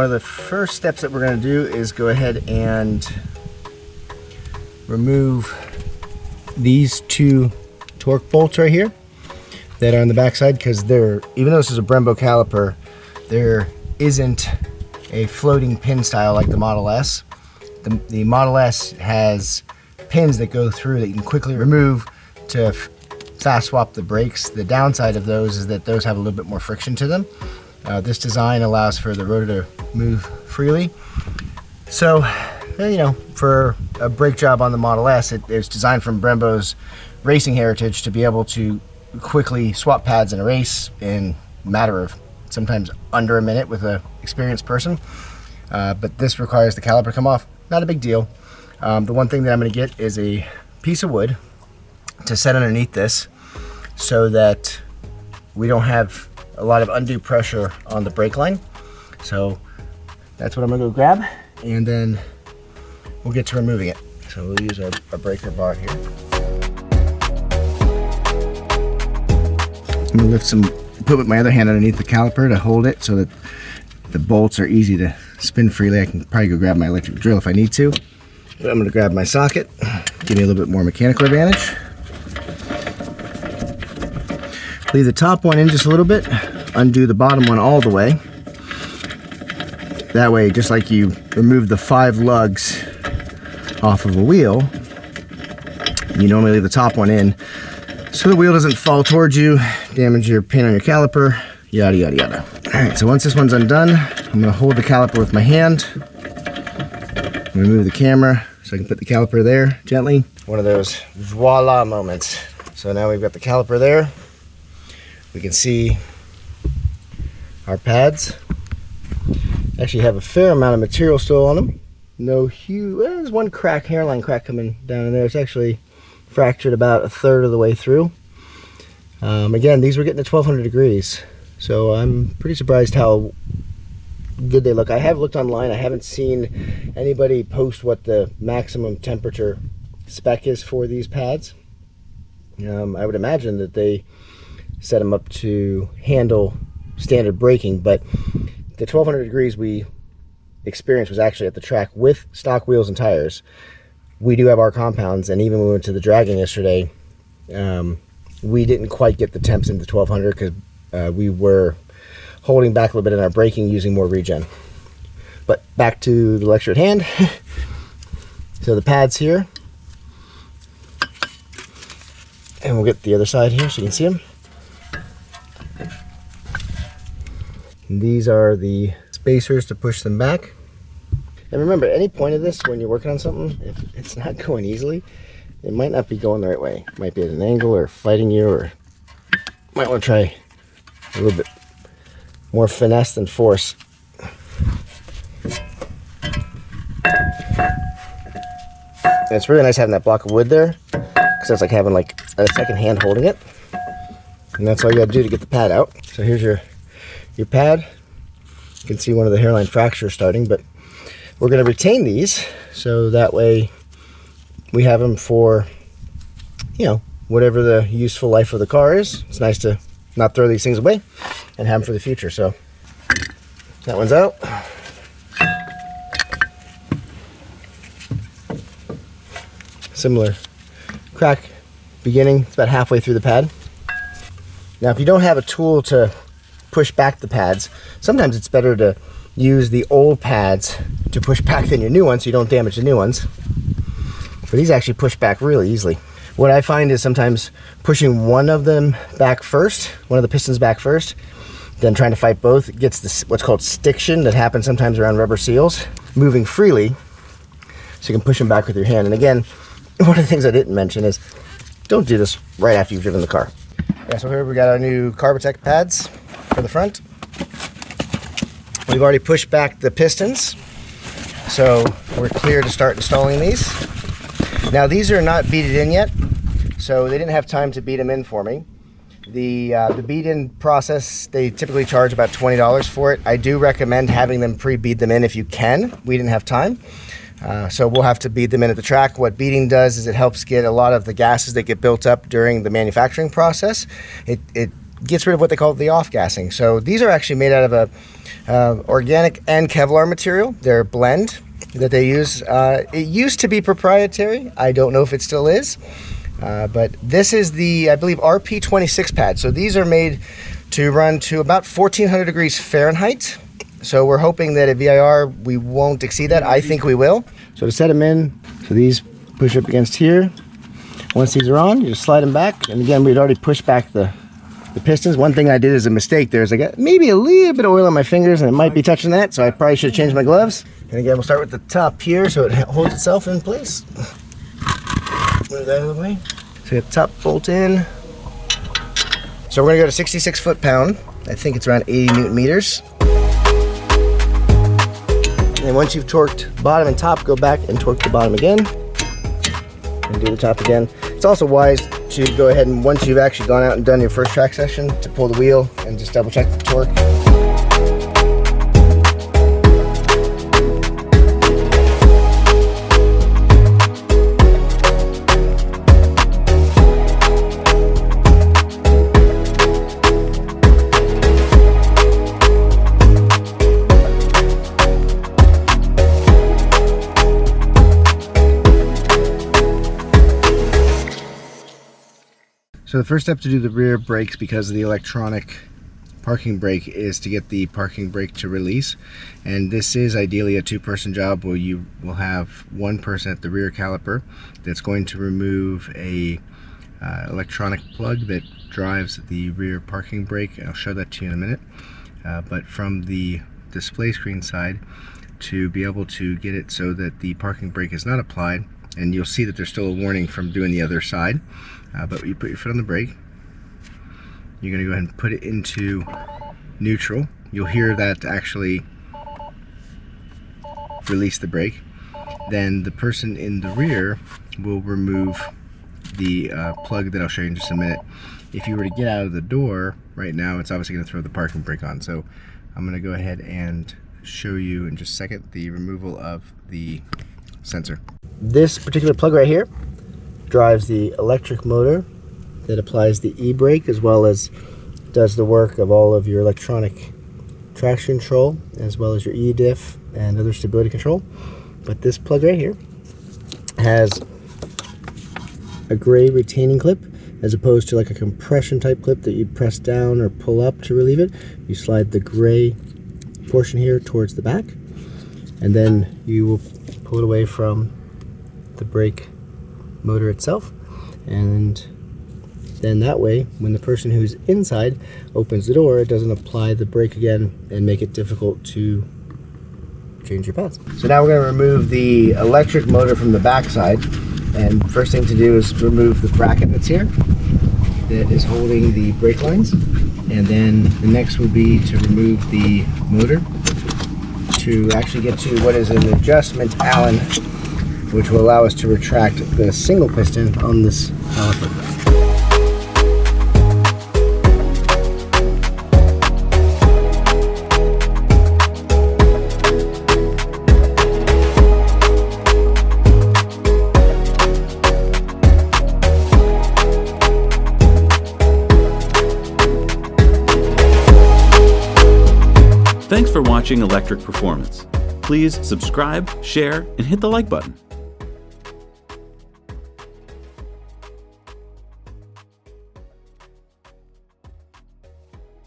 one of the first steps that we're going to do is go ahead and remove these two torque bolts right here that are on the backside, because even though this is a Brembo caliper, there isn't a floating pin style like the Model S. The Model S has pins that go through that you can quickly remove to fast swap the brakes. The downside of those is that those have a little bit more friction to them. This design allows for the rotor to move freely. So, you know, for a brake job on the Model S, it was designed from Brembo's racing heritage to be able to quickly swap pads in a race in a matter of sometimes under a minute with an experienced person. But this requires the caliper to come off. Not a big deal. The one thing that I'm going to get is a piece of wood to set underneath this so that we don't have a lot of undue pressure on the brake line. So that's what I'm going to go grab, and then we'll get to removing it. So we'll use our breaker bar here. I'm going to put my other hand underneath the caliper to hold it so that the bolts are easy to spin freely. I can probably go grab my electric drill if I need to. But I'm going to grab my socket, give me a little bit more mechanical advantage. Leave the top one in just a little bit, undo the bottom one all the way. That way, just like you remove the 5 lugs off of a wheel, you normally leave the top one in so the wheel doesn't fall towards you, damage your pin on your caliper, yada yada yada. Alright, so once this one's undone, I'm going to hold the caliper with my hand. I'm going to move the camera so I can put the caliper there gently. One of those voila moments. So now we've got the caliper there. We can see our pads. Actually have a fair amount of material still on them. No huge, there's one crack, hairline crack coming down in there. It's actually fractured about 1/3 of the way through. Again, these were getting to 1200 degrees. So I'm pretty surprised how good they look. I have looked online. I haven't seen anybody post what the maximum temperature spec is for these pads. I would imagine that they set them up to handle standard braking, but the 1200 degrees we experienced was actually at the track with stock wheels and tires. We do have our compounds, and even when we went to the dragging yesterday, we didn't quite get the temps into 1200 because we were holding back a little bit in our braking using more regen. But back to the lecture at hand. So the pads here, and we'll get the other side here so you can see them. And these are the spacers to push them back. And remember, any point of this when you're working on something, if it's not going easily, it might not be going the right way. It might be at an angle or fighting you, or might want to try a little bit more finesse than force. And it's really nice having that block of wood there, because that's like having like a second hand holding it. And that's all you got to do to get the pad out. So here's your pad. You can see one of the hairline fractures starting, but we're going to retain these so that way we have them for, you know, whatever the useful life of the car is. It's nice to not throw these things away and have them for the future. So that one's out. Similar crack beginning. It's about halfway through the pad. Now, if you don't have a tool to push back the pads, sometimes it's better to use the old pads to push back than your new ones so you don't damage the new ones. But these actually push back really easily. What I find is sometimes pushing one of them back first, one of the pistons back first, then trying to fight both gets this what's called stiction that happens sometimes around rubber seals, moving freely so you can push them back with your hand. And again, one of the things I didn't mention is don't do this right after you've driven the car. Yeah, so here we got our new Carbotech pads for the front. We've already pushed back the pistons, so we're clear to start installing these. Now these are not beaded in yet, so they didn't have time to bead them in for me. The bead-in process, they typically charge about $20 for it. I do recommend having them pre-bead them in if you can. We didn't have time, so we'll have to bead them in at the track. What beading does is it helps get a lot of the gases that get built up during the manufacturing process. It gets rid of what they call the off-gassing. So these are actually made out of a organic and Kevlar material. They're a blend that they use. It used to be proprietary. I don't know if it still is. But this is the, I believe, RP26 pad. So these are made to run to about 1400 degrees Fahrenheit. So we're hoping that at VIR we won't exceed that. I think we will. So to set them in, so these push up against here. Once these are on, you just slide them back. And again, we'd already pushed back the pistons. One thing I did as a mistake there is I got maybe a little bit of oil on my fingers and it might be touching that. So I probably should have changed my gloves. And again, we'll start with the top here so it holds itself in place. Move that out of the way. So we have the top bolt in. So we're gonna go to 66 foot-pound. I think it's around 80 Newton meters. And once you've torqued bottom and top, go back and torque the bottom again. And do the top again. It's also wise to go ahead and once you've actually gone out and done your first track session, to pull the wheel and just double check the torque. So the first step to do the rear brakes, because of the electronic parking brake, is to get the parking brake to release. And this is ideally a two-person job where you will have one person at the rear caliper that's going to remove a electronic plug that drives the rear parking brake. I'll show that to you in a minute. But from the display screen side, to be able to get it so that the parking brake is not applied, and you'll see that there's still a warning from doing the other side. But you put your foot on the brake, you're going to go ahead and put it into neutral. You'll hear that actually release the brake. Then the person in the rear will remove the plug that I'll show you in just a minute. If you were to get out of the door right now, it's obviously going to throw the parking brake on. So I'm going to go ahead and show you in just a second the removal of the sensor. This particular plug right here drives the electric motor that applies the e-brake, as well as does the work of all of your electronic traction control, as well as your e-diff and other stability control. But this plug right here has a gray retaining clip, as opposed to like a compression type clip that you press down or pull up to relieve it. You slide the gray portion here towards the back, and then you will pull it away from the brake motor itself, and then that way when the person who's inside opens the door, it doesn't apply the brake again and make it difficult to change your pads. So now we're going to remove the electric motor from the back side, and first thing to do is remove the bracket that's here that is holding the brake lines, and then the next will be to remove the motor to actually get to what is an adjustment Allen, which will allow us to retract the single piston on this caliper. Thanks for watching Electric Performance. Please subscribe, share, and hit the like button.